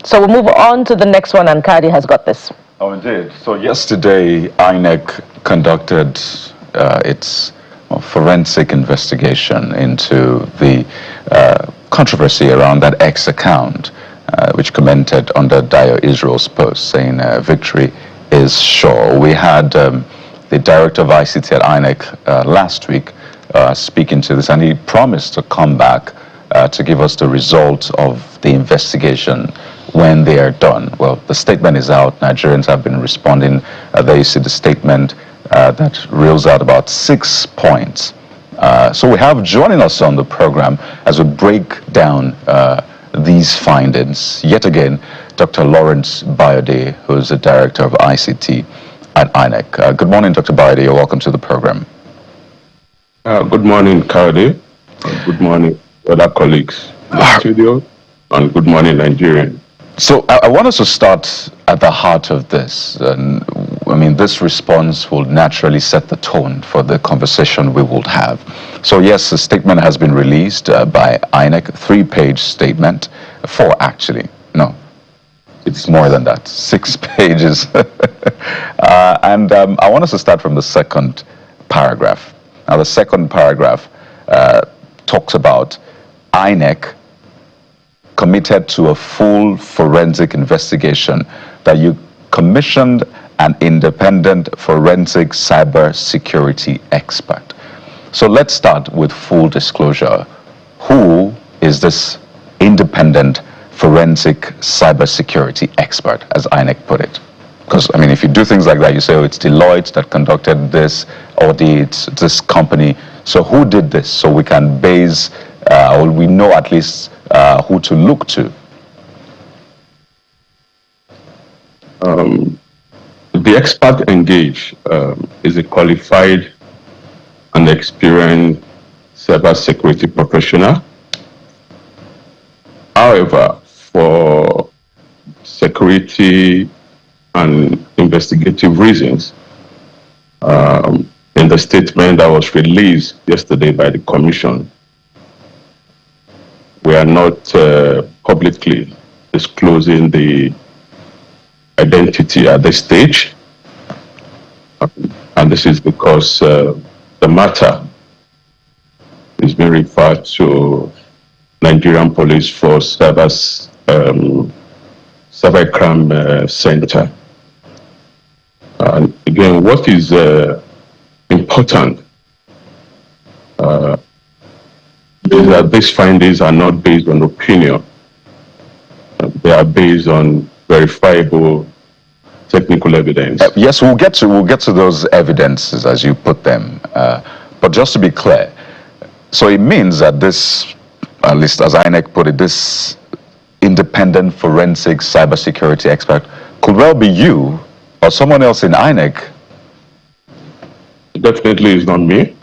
So we'll move on to the next one, and Kadi has got this. Oh, indeed. So yesterday, INEC conducted its forensic investigation into the controversy around that X account, which commented under Dio Israel's post saying victory is sure. We had the director of ICT at INEC last week speaking to this, and he promised to come back to give us the results of the investigation when they are done. Well, the statement is out. Nigerians have been responding. There you see the statement that reels out about 6 points. So we have joining us on the program as we break down these findings. Yet again, Dr. Lawrence Bayode, who is the director of ICT at INEC. Good morning, Dr. Bayode. You're welcome to the program. Good morning, Kadi. Good morning, other colleagues in the studio, and good morning, Nigerian. So I want us to start at the heart of this. And I mean, this response will naturally set the tone for the conversation we will have. So yes, a statement has been released by INEC, 3-page statement, 4 actually. No, it's more than that, 6 pages. And I want us to start from the second paragraph. Now, the second paragraph talks about INEC committed to a full forensic investigation, that you commissioned an independent forensic cyber security expert. So let's start with full disclosure. Who is this independent forensic cyber security expert, as INEC put it? Because, I mean, if you do things like that, you say, oh, it's Deloitte that conducted this audit, this company. So who did this? So we can base, or we know at least who to look to. The expert engaged is a qualified and experienced cybersecurity professional. However, for security and investigative reasons, in the statement that was released yesterday by the Commission, we are not publicly disclosing the identity at this stage. And this is because the matter is being referred to Nigerian Police Force Cybercrime Center. And again, what is important is that these findings are not based on opinion. They are based on verifiable technical evidence. Yes, we'll get to those evidences as you put them. But just to be clear, so it means that this, at least as INEC put it, this independent forensic cybersecurity expert could well be you or someone else in INEC. Definitely is not me,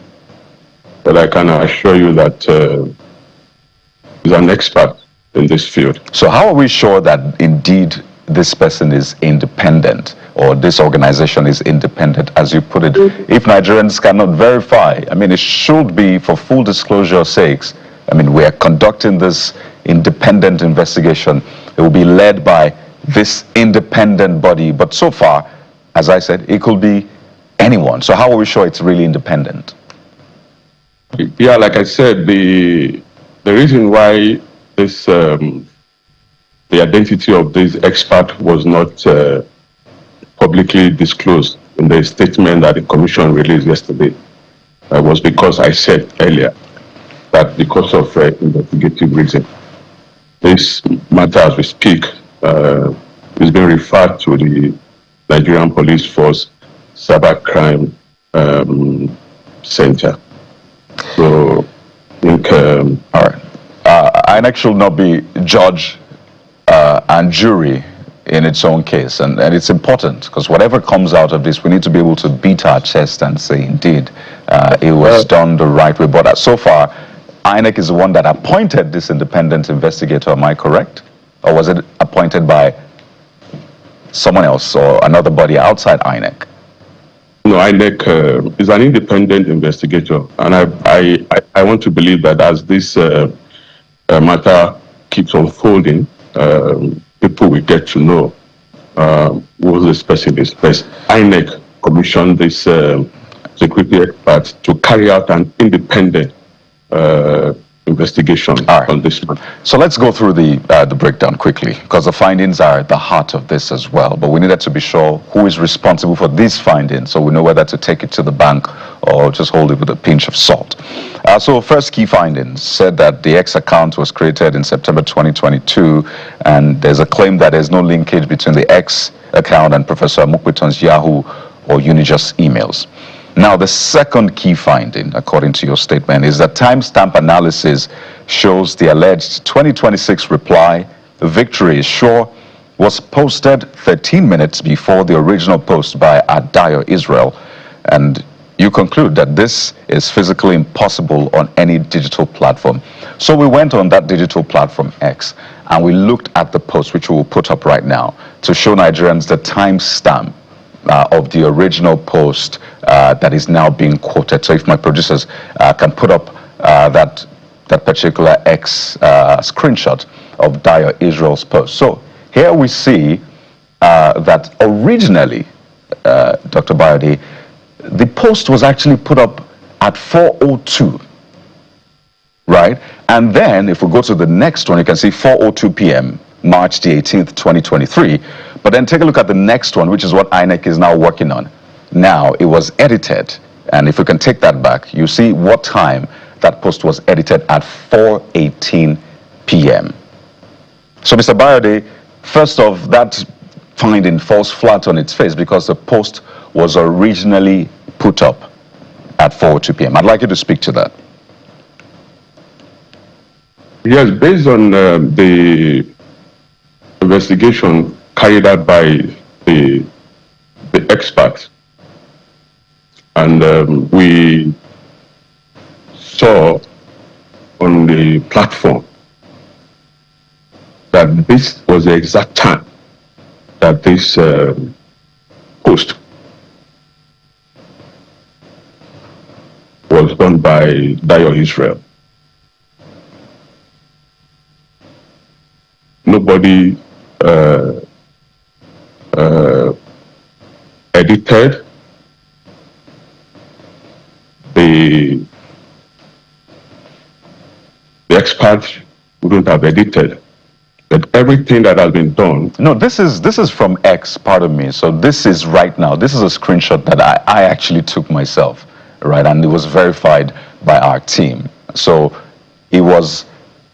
but I can assure you that he's an expert in this field. So how are we sure that indeed this person is independent, or this organization is independent, as you put it, if Nigerians cannot verify? I mean, it should be, for full disclosure sakes, I mean, we are conducting this independent investigation. It will be led by this independent body, but so far, as I said, it could be anyone. So how are we sure it's really independent? Yeah, like I said, the reason why this the identity of this expert was not publicly disclosed in the statement that the Commission released yesterday was because I said earlier that because of investigative reason, this matter as we speak is being referred to the Nigerian Police Force Cybercrime Center. So I think all right. INEC should not be judge and jury in its own case, and it's important, because whatever comes out of this, we need to be able to beat our chest and say, indeed, it was done the right way. But so far, INEC is the one that appointed this independent investigator. Am I correct? Or was it appointed by someone else or another body outside INEC? No, INEC is an independent investigator, and I want to believe that as this matter keeps unfolding, the people will get to know who this person is. First, INEC commissioned this security expert to carry out an independent investigation on this one. So let's go through the breakdown quickly, because the findings are at the heart of this as well. But we needed to be sure who is responsible for these findings, so we know whether to take it to the bank or just hold it with a pinch of salt. So first key findings said that the X account was created in September 2022, and there's a claim that there's no linkage between the X account and Professor Amupitan's Yahoo or Unijust emails. Now, the second key finding, according to your statement, is that timestamp analysis shows the alleged 2026 reply, "Victory is sure," was posted 13 minutes before the original post by Adayo Israel. And you conclude that this is physically impossible on any digital platform. So we went on that digital platform X, and we looked at the post, which we will put up right now, to show Nigerians the timestamp of the original post that is now being quoted. So if my producers can put up that particular X screenshot of Adayo Israel's post. So here we see that originally, Dr. Bayode, the post was actually put up at 4:02, right? And then if we go to the next one, you can see 4:02 p.m., March the 18th, 2023. But then take a look at the next one, which is what INEC is now working on. Now, it was edited. And if we can take that back, you see what time that post was edited at 4:18 p.m. So, Mr. Bayode, first off, that finding falls flat on its face because the post was originally put up at 4:02 p.m. I'd like you to speak to that. Yes, based on the investigation carried out by the experts, and we saw on the platform that this was the exact time that this post was done by Adayo Israel. Nobody edited the experts wouldn't have edited, but everything that has been done. No, this is from X, pardon me. So this is right now. This is a screenshot that I actually took myself, right? And it was verified by our team. So it was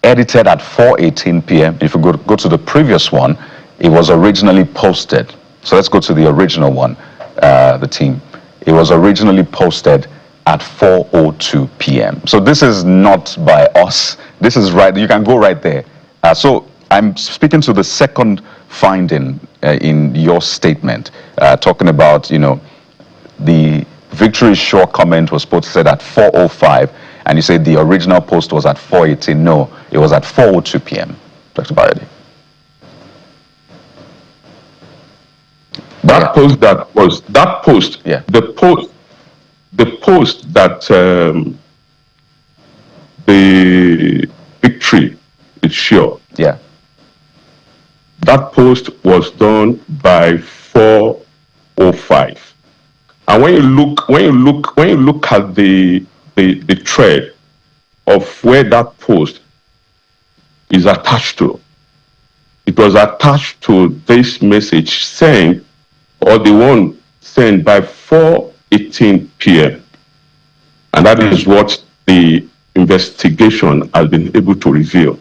edited at 4:18 p.m. If you go to the previous one, it was originally posted. So let's go to the original one, the team. It was originally posted at 4:02 p.m. So this is not by us. This is right. You can go right there. So I'm speaking to the second finding in your statement, talking about, you know, the "Victory is sure" comment was posted at 4:05, and you say the original post was at 4:18. No, it was at 4:02 p.m. Dr. Bayode. That post Yeah. The post that the victory is sure. Yeah. That post was done by 4:05. And when you look at the thread of where that post is attached to, it was attached to this message sent, or the one sent by 4:18 p.m. And that is what the investigation has been able to reveal.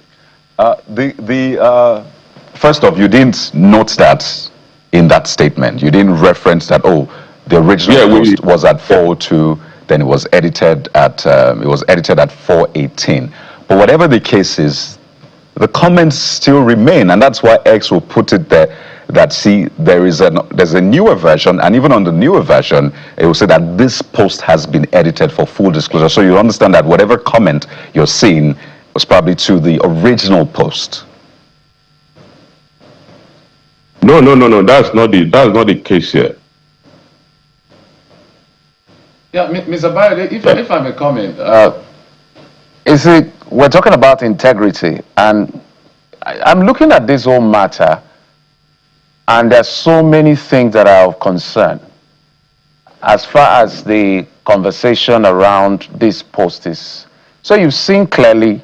First off, you didn't note that in that statement. You didn't reference that, oh, the original post was at 4:02, then it was edited at 4:18. But whatever the case is, the comments still remain, and that's why X will put it there that, see, there's a newer version, and even on the newer version, it will say that this post has been edited for full disclosure. So you understand that whatever comment you're seeing was probably to the original post. No. That's not the case here. Yeah, Mr. Bayode, if I may comment, you see, we're talking about integrity, and I'm looking at this whole matter And there's so many things that are of concern. As far as the conversation around this post is, so you've seen clearly,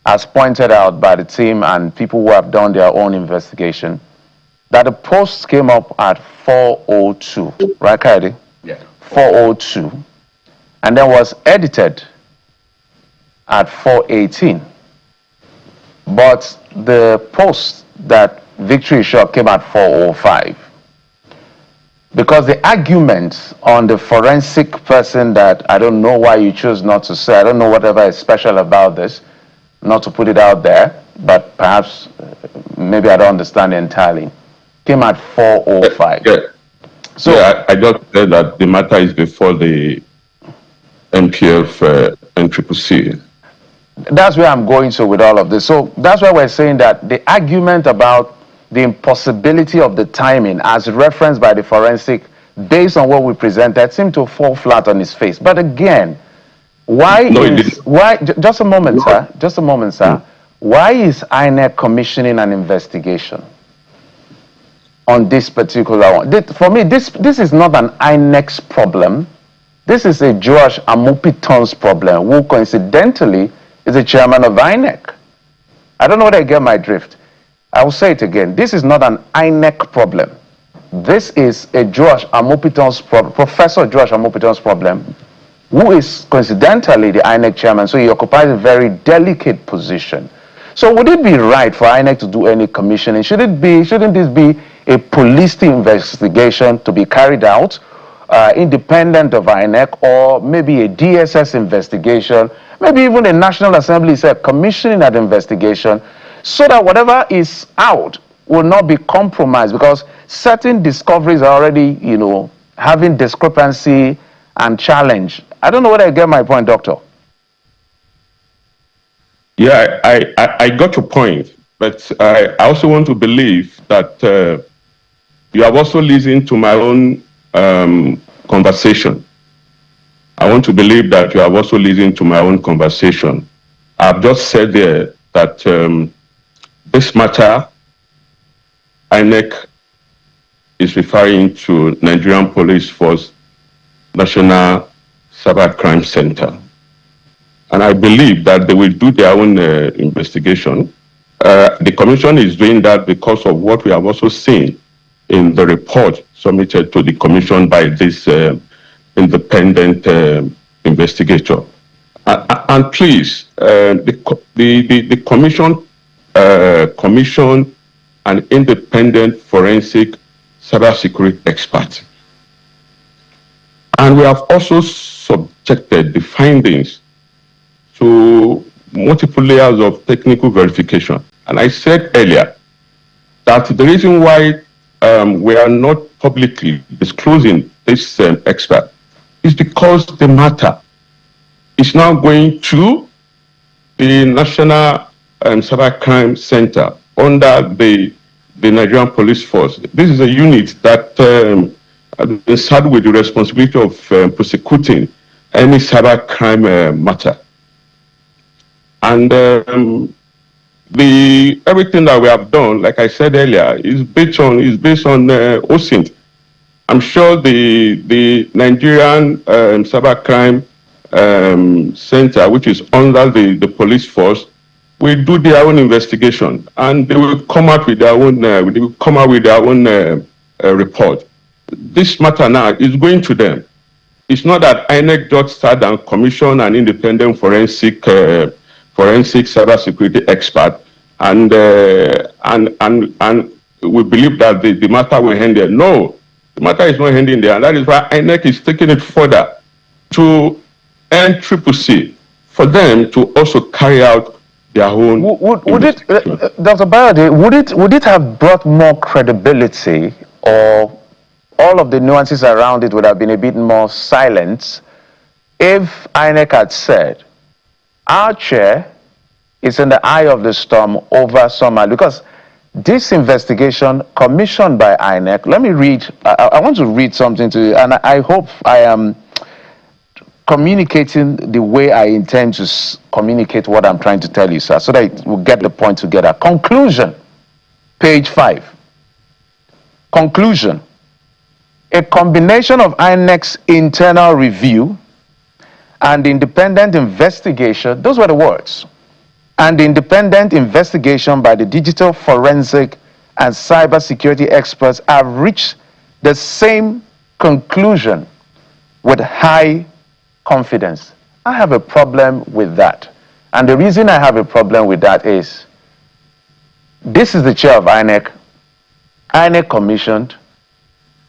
as pointed out by the team and people who have done their own investigation, that the post came up at 4:02, right, Kaidi? Yeah. 4:02, and then was edited at 4:18. But the post that Victory Shot came at 4:05. Because the argument on the forensic person that I don't know why you chose not to say, I don't know whatever is special about this, not to put it out there, but perhaps maybe I don't understand entirely, came at 4:05. Yeah. So Yeah, I just said that the matter is before the NPF and Triple C. that's where I'm going to with all of this. So that's why we're saying that the argument about the impossibility of the timing as referenced by the forensic based on what we presented seemed to fall flat on his face. But again, just a moment, sir. Just a moment, sir. Why is INEC commissioning an investigation on this particular one? For me, this is not an INEC's problem. This is a George Amupitan's problem, who coincidentally is the chairman of INEC. I don't know whether I get my drift. I will say it again. This is not an INEC problem. This is a Professor George Amupitan's problem, who is coincidentally the INEC chairman, so he occupies a very delicate position. So would it be right for INEC to do any commissioning? Shouldn't this be a police investigation to be carried out, independent of INEC, or maybe a DSS investigation, maybe even a National Assembly said commissioning that investigation, so that whatever is out will not be compromised, because certain discoveries are already, having discrepancy and challenge. I don't know whether I get my point, Doctor. Yeah, I got your point, but I also want to believe that you have also listened to my own conversation. I want to believe that you have also listened to my own conversation. I've just said there that this matter, INEC is referring to Nigerian Police Force National Cyber Crime Center. And I believe that they will do their own investigation. The commission is doing that because of what we have also seen in the report submitted to the commission by this independent investigator. And please, the commission an independent forensic cybersecurity expert. And we have also subjected the findings to multiple layers of technical verification. And I said earlier that the reason why we are not publicly disclosing this expert is because the matter is now going to the National Cybercrime Center under the Nigerian Police Force. This is a unit that is saddled with the responsibility of prosecuting any cybercrime matter. And everything that we have done, like I said earlier, is based on OSINT. I'm sure the Nigerian Cybercrime Center, which is under the police force, will do their own investigation, and they will come out with their own. Report. This matter now is going to them. It's not that INEC just sat and commissioned an independent forensic cybersecurity expert, and we believe that the matter will end there. No, the matter is not ending there, and that is why INEC is taking it further to NCCC for them to also carry out their own. Would it, Dr. Bayode, would it have brought more credibility, or all of the nuances around it would have been a bit more silent if INEC had said, our chair is in the eye of the storm over Somalia? Because this investigation commissioned by INEC, let me read, I want to read something to you, and I hope I am communicating the way I intend to communicate what I'm trying to tell you, sir, so that we'll get the point together. Conclusion, page 5. Conclusion: a combination of INEC's internal review and independent investigation, those were the words, and independent investigation by the digital forensic and cybersecurity experts have reached the same conclusion with high confidence. I have a problem with that. And the reason I have a problem with that is, this is the chair of INEC. INEC commissioned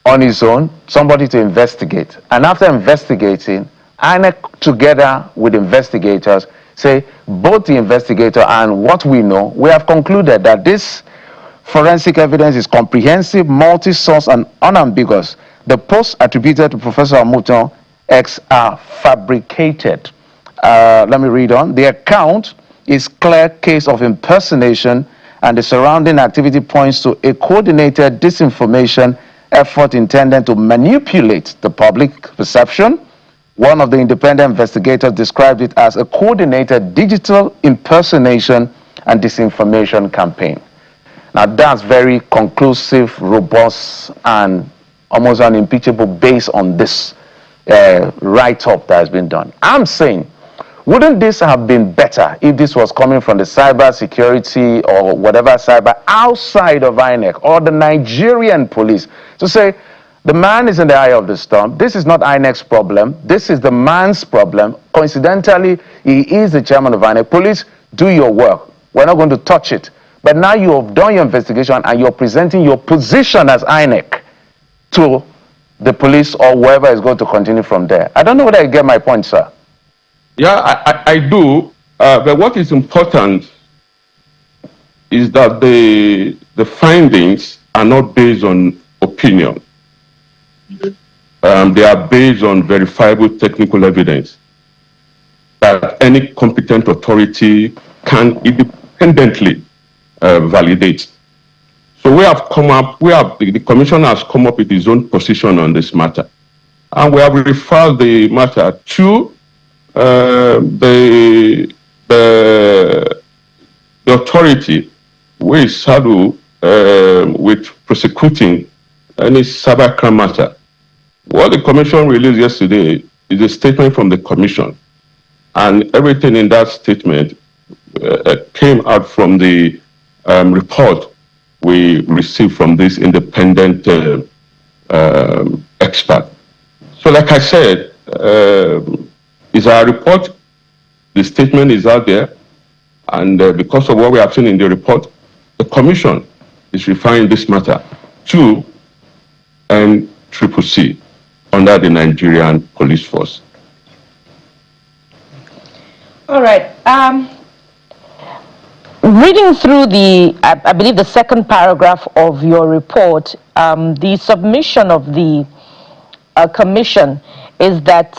on his own somebody to investigate. And after investigating, INEC together with investigators say, both the investigator and what we know, we have concluded that this forensic evidence is comprehensive, multi-source, and unambiguous. The posts attributed to Professor Amupitan X are fabricated. Let me read on. The account is clear case of impersonation, and the surrounding activity points to a coordinated disinformation effort intended to manipulate the public perception. One of the independent investigators described it as a coordinated digital impersonation and disinformation campaign. Now that's very conclusive, robust, and almost unimpeachable based on this write-up that has been done. I'm saying, wouldn't this have been better if this was coming from the cyber security or whatever cyber outside of INEC or the Nigerian police to say, the man is in the eye of the storm. This is not INEC's problem. This is the man's problem. Coincidentally, he is the chairman of INEC. Police, do your work. We're not going to touch it. But now you have done your investigation and you're presenting your position as INEC to the police or whoever is going to continue from there. I don't know whether you get my point, sir. Yeah, I do. But what is important is that the findings are not based on opinion. They are based on verifiable technical evidence that any competent authority can independently validate. So the commission has come up with its own position on this matter. And we have referred the matter to the authority which is saddled with prosecuting any cybercrime matter. What the commission released yesterday is a statement from the commission, and everything in that statement came out from the report we received from this independent expert. So like I said, it's our report, the statement is out there, and because of what we have seen in the report, the commission is referring this matter to NCCC under the Nigerian police force. All right. Reading through I believe the second paragraph of your report, the submission of the commission is that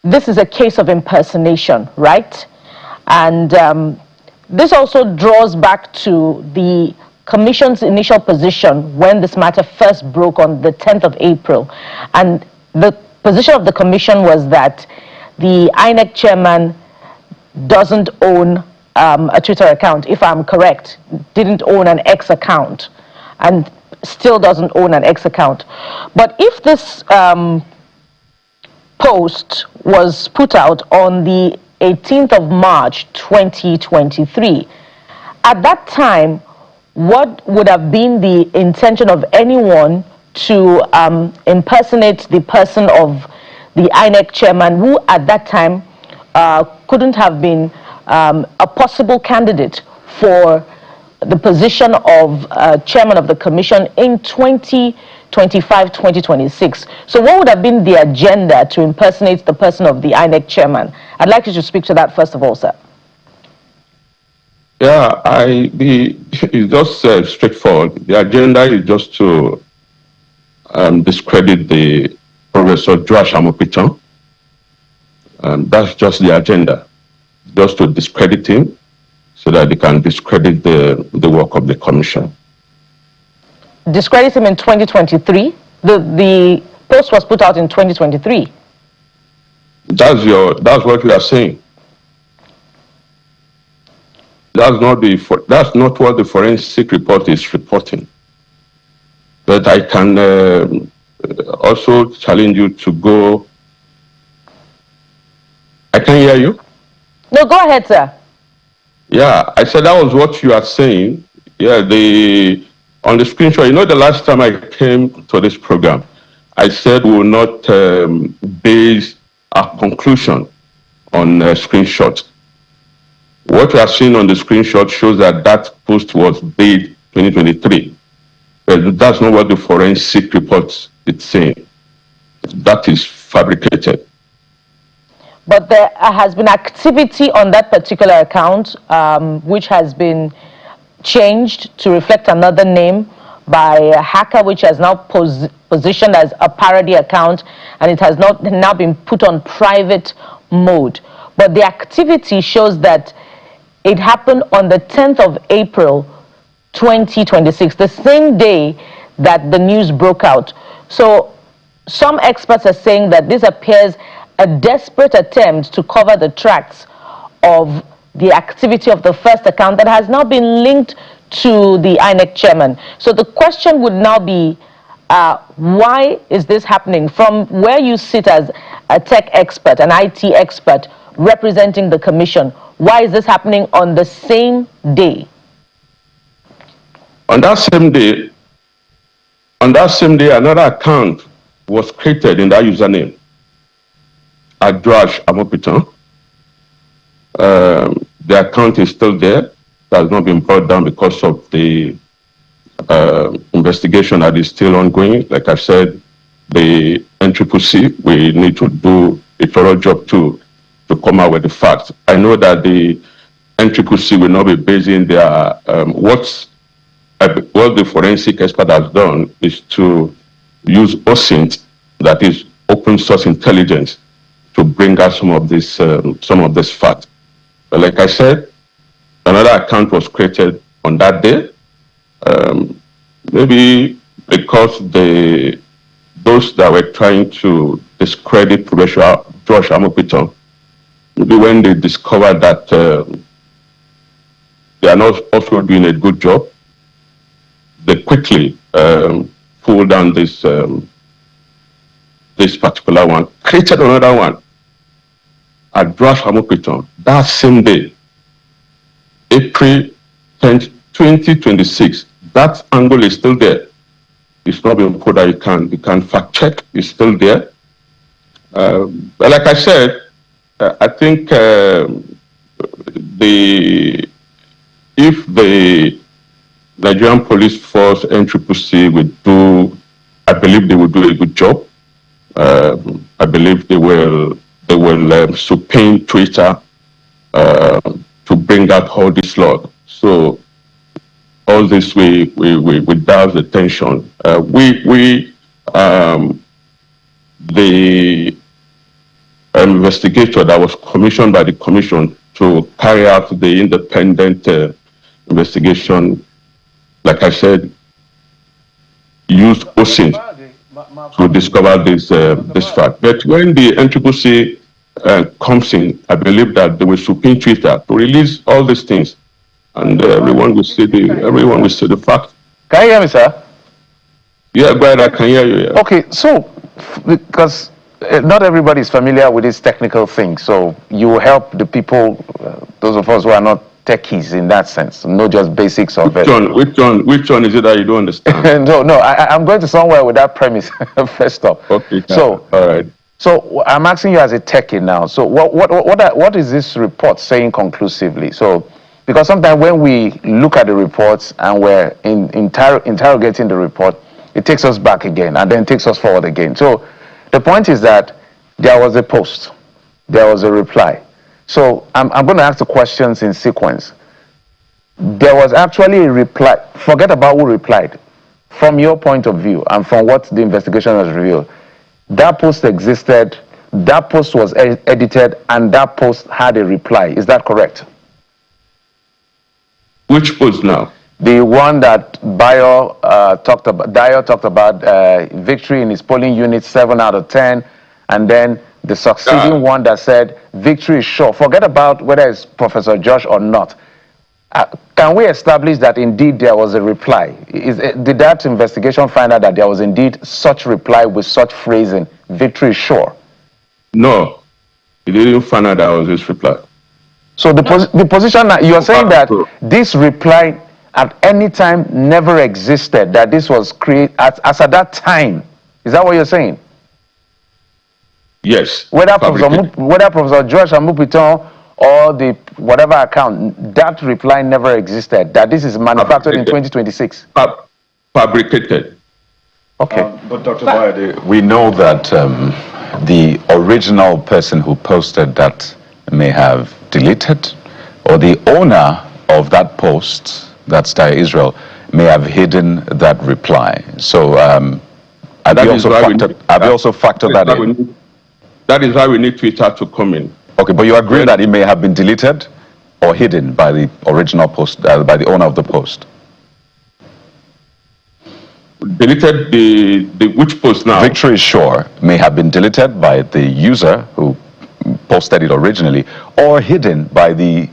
this is a case of impersonation, right? And this also draws back to the Commission's initial position when this matter first broke on the 10th of April. And the position of the Commission was that the INEC chairman doesn't own a Twitter account, if I'm correct, didn't own an X account, and still doesn't own an X account. But if this post was put out on the 18th of March 2023, at that time, what would have been the intention of anyone to impersonate the person of the INEC chairman, who at that time couldn't have been a possible candidate for the position of chairman of the commission in 2025, 2026. So what would have been the agenda to impersonate the person of the INEC chairman? I'd like you to speak to that first of all, sir. Yeah, it's just straightforward. The agenda is just to discredit the Professor Joash Amupitan. That's just the agenda, just to discredit him so that they can discredit the work of the commission. Discredit him in 2023? The post was put out in 2023. That's what we are saying. That's not what the forensic report is reporting. But I can also challenge you to go. I can hear you. No, go ahead, sir. Yeah, I said that was what you are saying. Yeah, on the screenshot. You know, the last time I came to this program, I said we will not base our conclusion on screenshots. What we are seeing on the screenshot shows that that post was dated 2023. But that's not what the forensic report is saying. That is fabricated. But there has been activity on that particular account, which has been changed to reflect another name by a hacker, which has now positioned as a parody account, and it has not now been put on private mode. But the activity shows that it happened on the 10th of April, 2026, the same day that the news broke out. So some experts are saying that this appears a desperate attempt to cover the tracks of the activity of the first account that has now been linked to the INEC chairman. So the question would now be, why is this happening? From where you sit as a tech expert, an IT expert representing the commission, why is this happening on the same day? On that same day, another account was created in that username, Amupitan. The account is still there. It has not been brought down because of the investigation that is still ongoing. Like I said, the NCCC, we need to do a thorough job to come out with the facts. I know that the NCCC will not be basing their what the forensic expert has done is to use OSINT, that is open source intelligence, to bring out some of this facts. But like I said, another account was created on that day. Maybe because those that were trying to discredit Professor Josh Amupitan, maybe when they discovered that they are not also doing a good job, they quickly pulled down this particular one, created another one, Josh Amupitan, that same day, April 10th, 2026. That angle is still there. It's not been put that you can fact check. It's still there. But like I said, I think if the Nigerian police force NCCC would do, I believe they will do a good job. I believe they will subpoena Twitter to bring out all this log. So all this we douse the tension. The investigator that was commissioned by the commission to carry out the independent investigation, like I said, used OSINT to discover this fact. But when the NCCC comes in, I believe that they will subpoena Twitter to release all these things, and everyone will see the fact. Can you hear me, sir? Yeah, go ahead, I can hear you. Yeah. Okay, so because not everybody is familiar with this technical thing, so you help the people, those of us who are not techies in that sense, not just basics of it. Which one is it that you don't understand? No, I'm going to somewhere with that premise first off. Okay. So, all right. So I'm asking you as a techie now. So what is this report saying conclusively? So, because sometimes when we look at the reports and we're interrogating the report, it takes us back again and then takes us forward again. So the point is that there was a post, there was a reply. So I'm going to ask the questions in sequence. There was actually a reply. Forget about who replied. From your point of view and from what the investigation has revealed, that post existed, that post was edited, and that post had a reply. Is that correct? Which post now? The one that Dio talked about victory in his polling unit, 7 out of 10, and then the succeeding one that said victory is sure. Forget about whether it's Professor Josh or not. can we establish that indeed there was a reply? Did that investigation find out that there was indeed such reply with such phrasing, victory is sure? No, it didn't find out that was his reply. So the position that you're saying that this reply at any time never existed, that this was created as at that time. Is that what you're saying? Yes. Whether Professor George Amupitan or the whatever account, that reply never existed, that this is manufactured in 2026. Fabricated. Okay. But Dr. Bayade, we know that the original person who posted that may have deleted, or the owner of that post, that's Daya Israel, may have hidden that reply. So have you also factored that in? That is why we need Twitter to come in. Okay, but you agree that it may have been deleted or hidden by the original post, by the owner of the post? Deleted the which post now? Victory is sure may have been deleted by the user who posted it originally, or hidden by the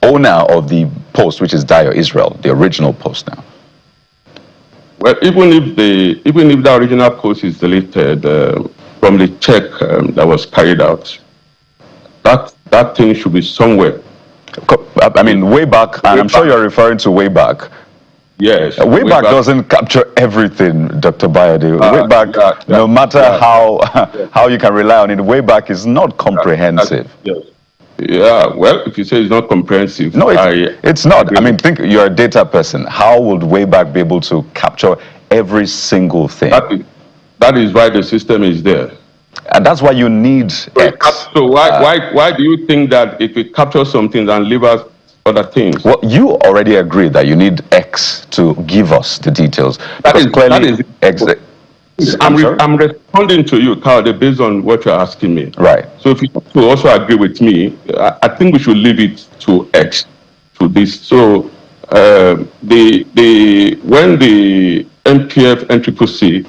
owner of the post, which is Daya Israel, the original post now. Well, even if the original post is deleted from the check that was carried out, that thing should be somewhere. I mean, way back, and I'm sure you're referring to way back. Yes. Wayback doesn't capture everything, Dr. Bayade. Wayback, no matter how you can rely on it, Wayback is not comprehensive. Yes. Yeah, well, if you say it's not comprehensive. No, it's not. I mean, think you're a data person. How would Wayback be able to capture every single thing? That is why the system is there. And that's why you need X. So why do you think that if we capture something and leave us other things? Well, you already agreed that you need X to give us the details. I'm responding to you, Carl, based on what you're asking me. Right. So if you also agree with me, I think we should leave it to X, to this. So when the MPF and CCC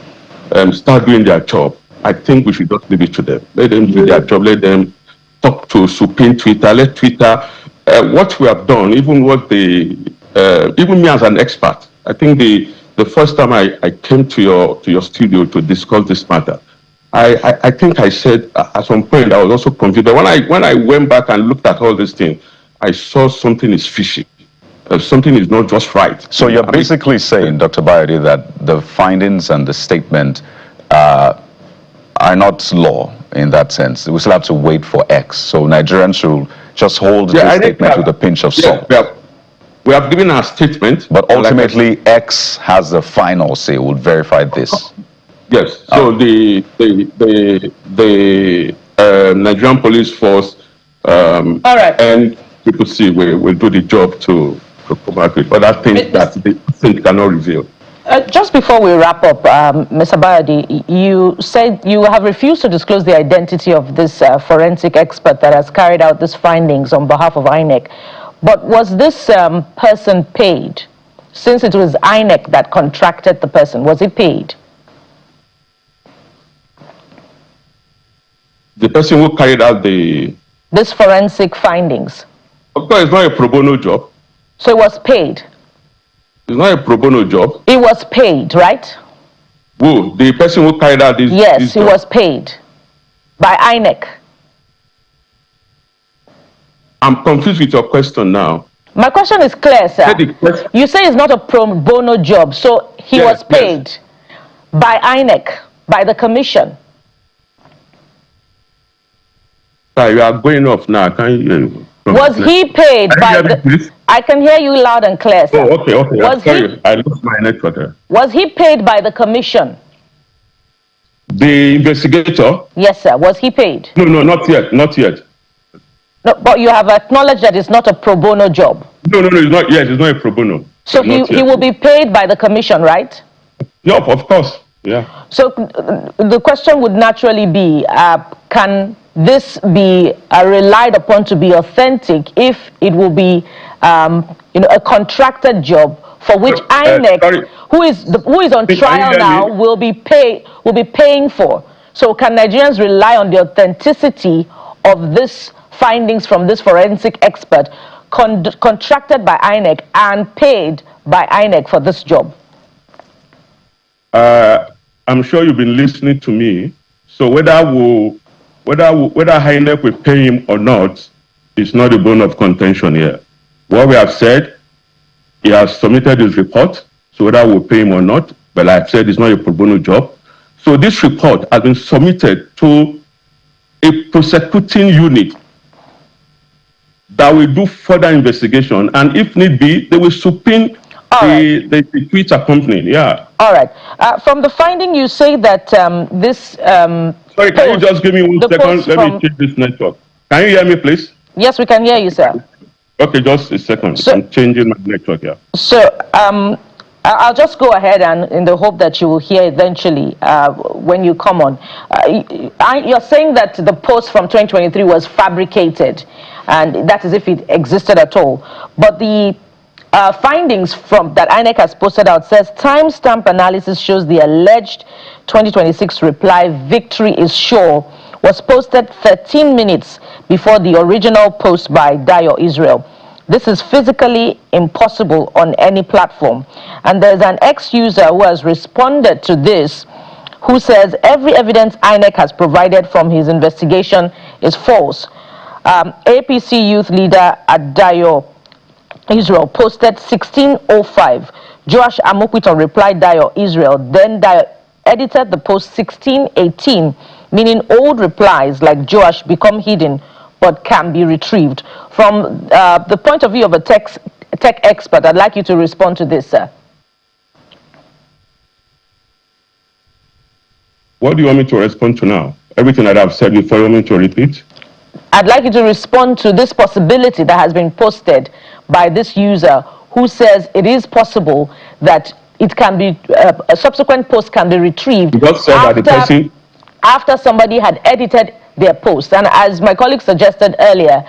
start doing their job, I think we should just leave it to them. Let them do their job. Let them talk to Supreme Twitter. Let Twitter. What we have done, even me as an expert, I think the first time I came to your studio to discuss this matter, I think I said at some point I was also confused. But when I went back and looked at all these things, I saw something is fishy. Something is not just right. So you're basically saying, Dr. Bayade, that the findings and the statement are not law in that sense. We still have to wait for X. So Nigerians should just hold this statement with a pinch of salt. We have given our statement. But ultimately, X has the final say. We'll verify this. Yes. So the Nigerian police force and CCC will do the job to come out with other things that the thing cannot reveal. Just before we wrap up, Mr. Bayade, you said you have refused to disclose the identity of this forensic expert that has carried out these findings on behalf of INEC. But was this person paid? Since it was INEC that contracted the person, was it paid? The person who carried out this forensic findings? Of course, it's not a pro bono job. So it was paid? It's not a pro bono job. It was paid, right? Who? The person who carried out this? Yes, he was paid by INEC. I'm confused with your question now. My question is clear, sir. You say it's not a pro bono job, so he was paid by INEC, by the commission. You are going off now. Can you? Was he paid by the... I can hear you loud and clear, sir. Oh, okay. I lost my network. Was he paid by the commission? The investigator? Yes, sir. Was he paid? No, not yet. No, but you have acknowledged that it's not a pro bono job. No, it's not yet. It's not a pro bono. So he will be paid by the commission, right? Yeah, of course. Yeah. So the question would naturally be, can this be relied upon to be authentic if it will be a contracted job for which INEC, who is on trial now, will be paying for? So can Nigerians rely on the authenticity of this findings from this forensic expert contracted by INEC and paid by INEC for this job? I'm sure you've been listening to me. So whether INEC will pay him or not is not a bone of contention here. What we have said, he has submitted his report. So whether we'll pay him or not, but like I've said, it's not a pro bono job. So this report has been submitted to a prosecuting unit that will do further investigation, and if need be, they will subpoena the tweets accompanying. Yeah. All right. From the finding, you say that this. Sorry, can you just give me 1 second? Let me change this network. Can you hear me, please? Yes, we can hear you, sir. Okay, just a second. So, I'm changing my network here. So, I'll just go ahead and in the hope that you will hear eventually when you come on. You're saying that the post from 2023 was fabricated, and that is if it existed at all. But the findings from that INEC has posted out says timestamp analysis shows the alleged 2026 reply "Victory is sure" was posted 13 minutes before the original post by Dayo Israel. This is physically impossible on any platform. And there's an ex-user who has responded to this, who says every evidence INEC has provided from his investigation is false. APC youth leader at Dayo Israel posted 16:05. Joash Amupitan replied Dayo Israel. Then Dayo edited the post 16:18, meaning old replies like Joash become hidden but can be retrieved. From the point of view of a tech expert, I'd like you to respond to this, sir. What do you want me to respond to now? Everything that I've said before, you want me to repeat? I'd like you to respond to this possibility that has been posted by this user who says it is possible that it can be, a subsequent post can be retrieved after somebody had edited their post. And as my colleague suggested earlier,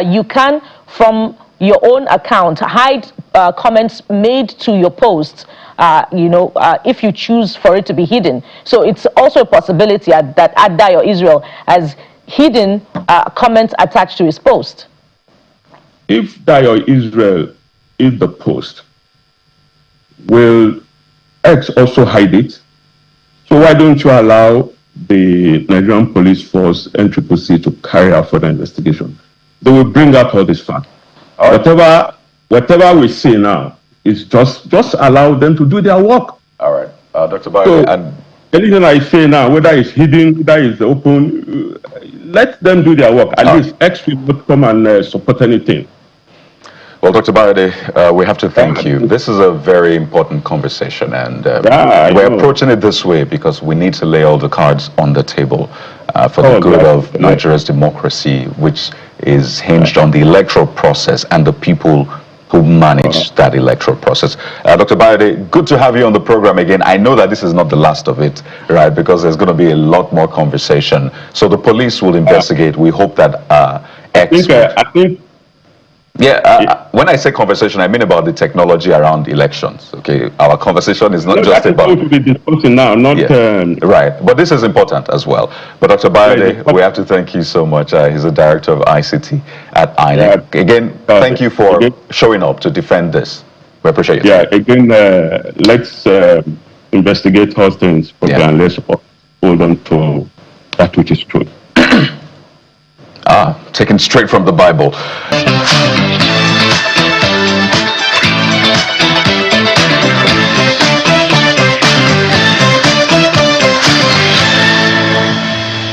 you can, from your own account, hide comments made to your posts, if you choose for it to be hidden. So it's also a possibility that Dayo Israel has hidden comments attached to his post. If Dayo Israel is the post, will X also hide it? So why don't you allow the Nigerian police force, NCCC, to carry out further investigation? They will bring up all this fact. Whatever we see now is just allow them to do their work. All right, Dr. Bayo, and anything I say now, whether it's hidden, whether it's open, let them do their work. At least X will not come and support anything. Well, Dr. Bayode, we have to thank you. This is a very important conversation, and we're approaching it this way because we need to lay all the cards on the table for the good of Nigeria's democracy, which is hinged on the electoral process and the people who manage that electoral process. Dr. Bayode, good to have you on the program again. I know that this is not the last of it, right, because there's going to be a lot more conversation. So the police will investigate. We hope that when I say conversation, I mean about the technology around elections. Okay, our conversation is not just about what we'll be discussing now, not right. But this is important as well. But Dr. Bayode, we have to thank you so much. He's the director of ICT at INEC. Again, thank you for showing up to defend this. We appreciate it. Yeah. Again, let's investigate those things, and let's hold on to that which is true. Taken straight from the Bible.